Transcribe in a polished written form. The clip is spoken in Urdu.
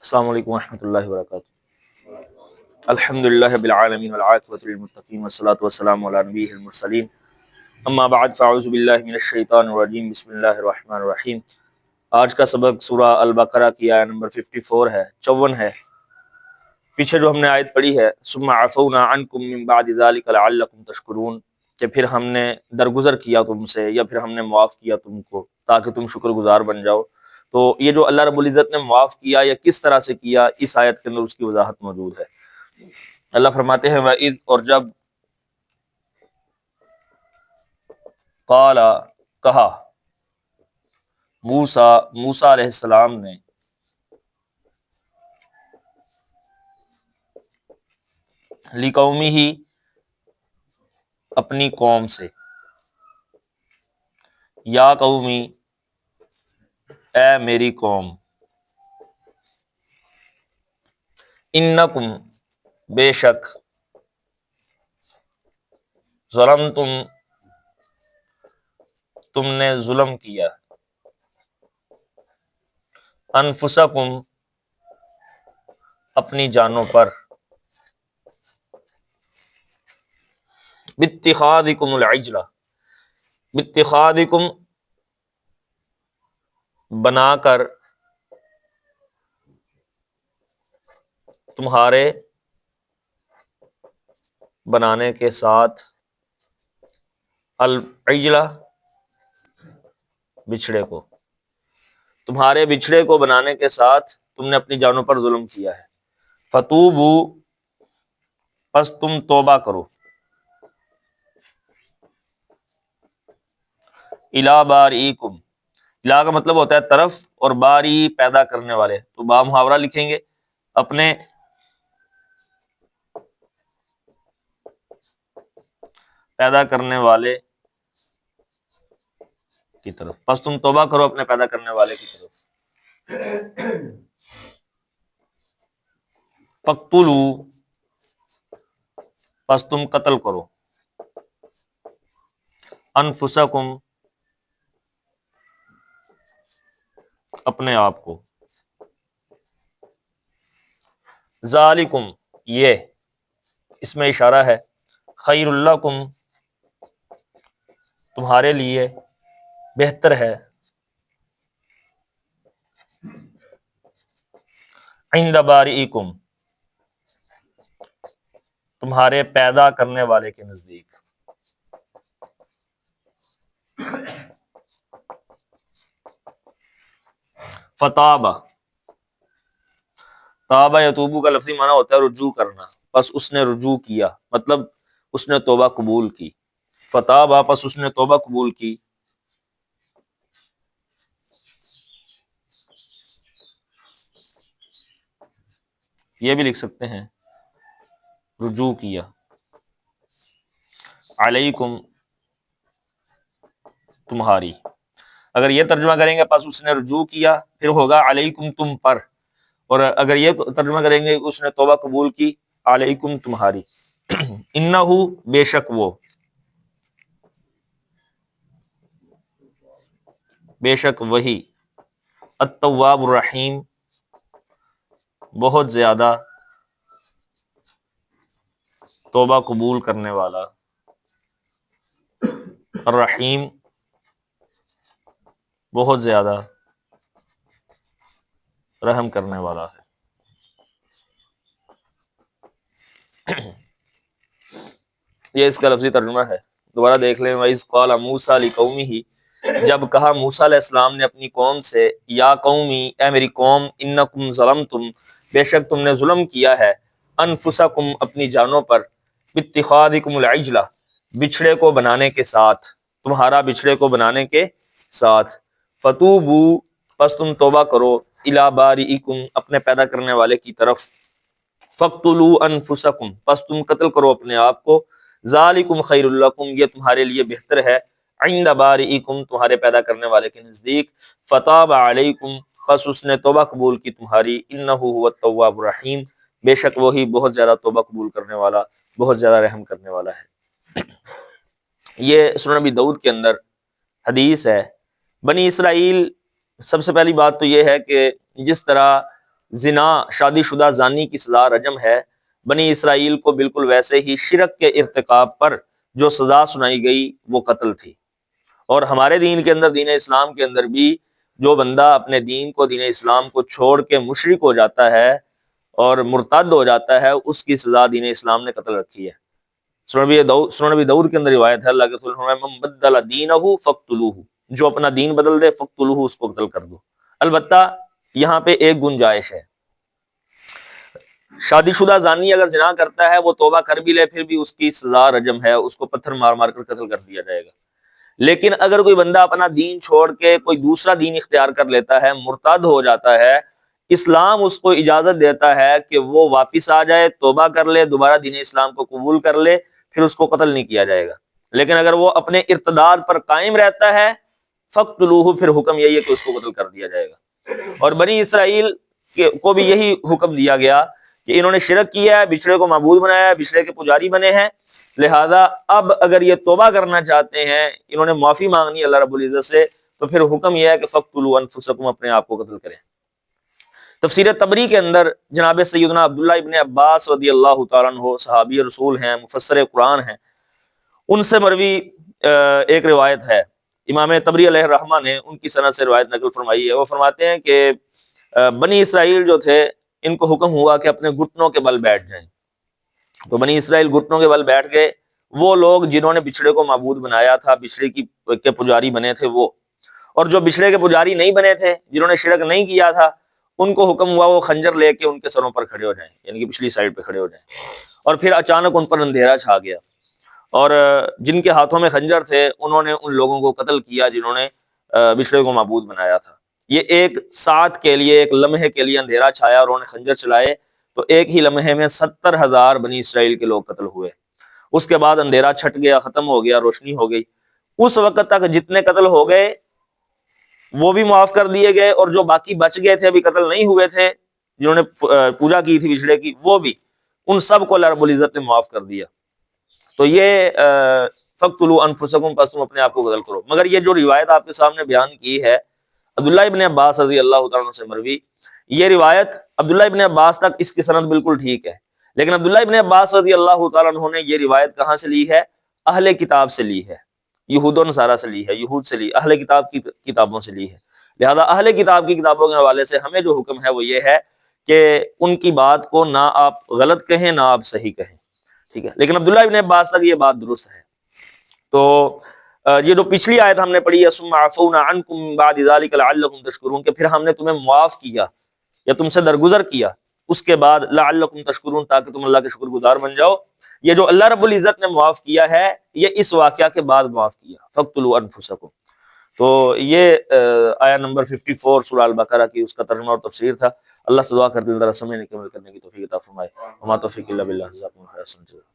السلام علیکم ورحمۃ اللہ وبرکاتہ۔ الحمد للہ رب العالمین والعاقبۃ للمتقین والصلاۃ والسلام علی نبیہ المرسلین، اما بعد فاعوذ باللہ من الشیطان الرجیم، بسم اللہ الرحمن الرحیم۔ آج کا سبق سورہ البقرہ کی آیت نمبر 54 ہے، 54 ہے۔ پیچھے جو ہم نے آیت پڑھی ہے ثم عفونا عنکم من بعد ذلک لعلکم تشکرون، کہ پھر ہم نے درگزر کیا تم سے یا پھر ہم نے معاف کیا تم کو تاکہ تم شکر گزار بن جاؤ۔ تو یہ جو اللہ رب العزت نے معاف کیا یا کس طرح سے کیا، اس آیت کے اندر اس کی وضاحت موجود ہے۔ اللہ فرماتے ہیں وَإِذْ، اور جب قال، کہا، موسیٰ علیہ السلام نے لِقَوْمِهِ، اپنی قوم سے، یا قومی، اے میری قوم، انکم، بے شک، ظلمتم، تم نے ظلم کیا، انفسکم، اپنی جانوں پر، باتخاذکم العجلہ، باتخاذکم، بنا کر، تمہارے بنانے کے ساتھ، العجلہ، بچھڑے کو، تمہارے بچھڑے کو بنانے کے ساتھ تم نے اپنی جانوں پر ظلم کیا ہے۔ فتوبو، پس تم توبہ کرو، الی بارئکم، الی کا مطلب ہوتا ہے طرف، اور باری پیدا کرنے والے، تو با محاورہ لکھیں گے، اپنے پیدا کرنے والے کی طرف، پس تم توبہ کرو اپنے پیدا کرنے والے کی طرف۔ فقتلوا، پس تم قتل کرو، انفسکم، اپنے آپ کو، ذالکم، یہ، اس میں اشارہ ہے، خیر لکم، تمہارے لیے بہتر ہے، عند بارئکم، تمہارے پیدا کرنے والے کے نزدیک۔ فتاب، تابہ یتوبو کا لفظی معنی ہوتا ہے رجوع کرنا، پس اس نے رجوع کیا، مطلب اس نے توبہ قبول کی۔ فتابہ، پس اس نے توبہ قبول کی۔ یہ بھی لکھ سکتے ہیں رجوع کیا۔ علیکم، تمہاری، اگر یہ ترجمہ کریں گے پس اس نے رجوع کیا، پھر ہوگا علیکم، تم پر، اور اگر یہ ترجمہ کریں گے اس نے توبہ قبول کی، علیکم، تمہاری۔ انہو، بے شک وہ، بے شک وہی، التواب الرحیم، بہت زیادہ توبہ قبول کرنے والا، الرحیم، بہت زیادہ رحم کرنے والا ہے۔ یہ اس کا لفظی ترجمہ ہے، دوبارہ دیکھ لیں۔ وَإِذْ قَالَ مُوسَىٰ لِقَوْمِهِ، جب کہا موسیٰ علیہ السلام نے اپنی قوم سے، یا قومی، اے میری قوم، انکم ظلمتم، بے شک تم نے ظلم کیا ہے، انفسکم، اپنی جانوں پر، باتخاذکم العجلہ، بچھڑے کو بنانے کے ساتھ، تمہارا بچھڑے کو بنانے کے ساتھ، فتوبو، پس تم توبہ کرو، الی بارئکم، اپنے پیدا کرنے والے کی طرف، فقتلوا انفسکم، پس تم قتل کرو اپنے آپ کو، ذالکم خیر لکم، یہ تمہارے لیے بہتر ہے، عند بارئکم، تمہارے پیدا کرنے والے کے نزدیک، فتاب علیکم، پس اس نے توبہ قبول کی تمہاری، انہ هو التواب الرحیم، بے شک وہی بہت زیادہ توبہ قبول کرنے والا، بہت زیادہ رحم کرنے والا ہے۔ یہ سنن نبی داؤد کے اندر حدیث ہے۔ بنی اسرائیل، سب سے پہلی بات تو یہ ہے کہ جس طرح زنا شادی شدہ زانی کی سزا رجم ہے، بنی اسرائیل کو بالکل ویسے ہی شرک کے ارتکاب پر جو سزا سنائی گئی وہ قتل تھی۔ اور ہمارے دین کے اندر، دین اسلام کے اندر بھی جو بندہ اپنے دین کو، دین اسلام کو چھوڑ کے مشرک ہو جاتا ہے اور مرتد ہو جاتا ہے، اس کی سزا دین اسلام نے قتل رکھی ہے۔ سنن نبی داؤد کے اندر روایت ہے، اللہ کے رسول فرمایا من بدل دینہ فقتلوہ، جو اپنا دین بدل دے فقتلوہ، اس کو قتل کر دو۔ البتہ یہاں پہ ایک گنجائش ہے، شادی شدہ زانی اگر زنا کرتا ہے، وہ توبہ کر بھی لے، پھر بھی اس کی سزا رجم ہے، اس کو پتھر مار مار کر قتل کر دیا جائے گا۔ لیکن اگر کوئی بندہ اپنا دین چھوڑ کے کوئی دوسرا دین اختیار کر لیتا ہے، مرتد ہو جاتا ہے، اسلام اس کو اجازت دیتا ہے کہ وہ واپس آ جائے، توبہ کر لے، دوبارہ دین اسلام کو قبول کر لے، پھر اس کو قتل نہیں کیا جائے گا۔ لیکن اگر وہ اپنے ارتداد پر قائم رہتا ہے، فقتلوہ، پھر حکم یہی ہے کہ اس کو قتل کر دیا جائے گا۔ اور بنی اسرائیل کو بھی یہی حکم دیا گیا کہ انہوں نے شرک کیا ہے، بچڑے کو معبود بنایا ہے، بچڑے کے پجاری بنے ہیں، لہذا اب اگر یہ توبہ کرنا چاہتے ہیں، انہوں نے معافی مانگنی اللہ رب العزت سے، تو پھر حکم یہ ہے کہ فقتلوا انفسکم، اپنے آپ کو قتل کریں۔ تفسیر تبری کے اندر جناب سیدنا عبداللہ ابن عباس رضی اللہ تعالیٰ عنہ، صحابی رسول ہیں، مفسر قرآن ہیں، ان سے مروی ایک روایت ہے، امام تبری علیہ الرحمہ نے ان کی سند سے روایت نقل فرمائی ہے۔ وہ فرماتے ہیں کہ بنی اسرائیل جو تھے، ان کو حکم ہوا کہ اپنے گھٹنوں کے بل بیٹھ جائیں۔ تو بنی اسرائیل گھٹنوں کے بل بیٹھ گئے، وہ لوگ جنہوں نے بچھڑے کو معبود بنایا تھا، بچھڑے کے پجاری بنے تھے وہ، اور جو بچھڑے کے پجاری نہیں بنے تھے، جنہوں نے شرک نہیں کیا تھا، ان کو حکم ہوا وہ خنجر لے کے ان کے سروں پر کھڑے ہو جائیں، یعنی کہ پچھلی سائڈ پہ کھڑے ہو جائیں۔ اور پھر اچانک ان پر اندھیرا چھا گیا، اور جن کے ہاتھوں میں خنجر تھے، انہوں نے ان لوگوں کو قتل کیا جنہوں نے بچھڑے کو معبود بنایا تھا۔ یہ ایک ساتھ کے لیے، ایک لمحے کے لیے اندھیرا چھایا اور انہوں نے خنجر چلائے، تو ایک ہی لمحے میں 70,000 بنی اسرائیل کے لوگ قتل ہوئے۔ اس کے بعد اندھیرا چھٹ گیا، ختم ہو گیا، روشنی ہو گئی۔ اس وقت تک جتنے قتل ہو گئے وہ بھی معاف کر دیے گئے، اور جو باقی بچ گئے تھے، ابھی قتل نہیں ہوئے تھے، جنہوں نے پوجا کی تھی بچھڑے کی، وہ بھی، ان سب کو اللہ رب العزت نے معاف کر دیا۔ تو یہ فقتلوا انفسکم، پس تم اپنے آپ کو قتل کرو۔ مگر یہ جو روایت آپ کے سامنے بیان کی ہے عبداللہ ابن عباس رضی اللہ تعالیٰ عنہ سے مروی، یہ روایت عبداللہ ابن عباس تک اس کی سند بالکل ٹھیک ہے، لیکن عبداللہ ابن عباس رضی اللہ تعالیٰ عنہ نے یہ روایت کہاں سے لی ہے؟ اہل کتاب سے لی ہے، یہود و نصارہ سے لی ہے، یہود سے لی، اہل کتاب کی کتابوں سے لی ہے۔ لہذا اہل کتاب کی کتابوں کے حوالے سے ہمیں جو حکم ہے وہ یہ ہے کہ ان کی بات کو نہ آپ غلط کہیں، نہ آپ صحیح کہیں، ٹھیک ہے؟ لیکن عبداللہ ابن عباس تک یہ بات درست ہے۔ تو یہ جو پچھلی آیت ہم نے پڑھی ہے، ثم عفونا عنکم من بعد ذلک لعلکم تشکرون، کہ پھر ہم نے تمہیں معاف کیا یا تم سے درگزر کیا اس کے بعد، لعلکم تشکرون، تاکہ تم اللہ کے شکر گزار بن جاؤ۔ یہ جو اللہ رب العزت نے معاف کیا ہے، یہ اس واقعہ کے بعد معاف کیا، فقتلوا انفسکم۔ تو یہ آیا نمبر 54 سورہ البقرہ کی، اس کا ترجمہ اور تفسیر تھا۔ اللہ سے دعا کرتے ہیں ذرا سمجھنے کے عمل کرنے کی توفیق عطا فرمائے۔ وما توفیق الا باللہ، جزاکم اللہ خیر۔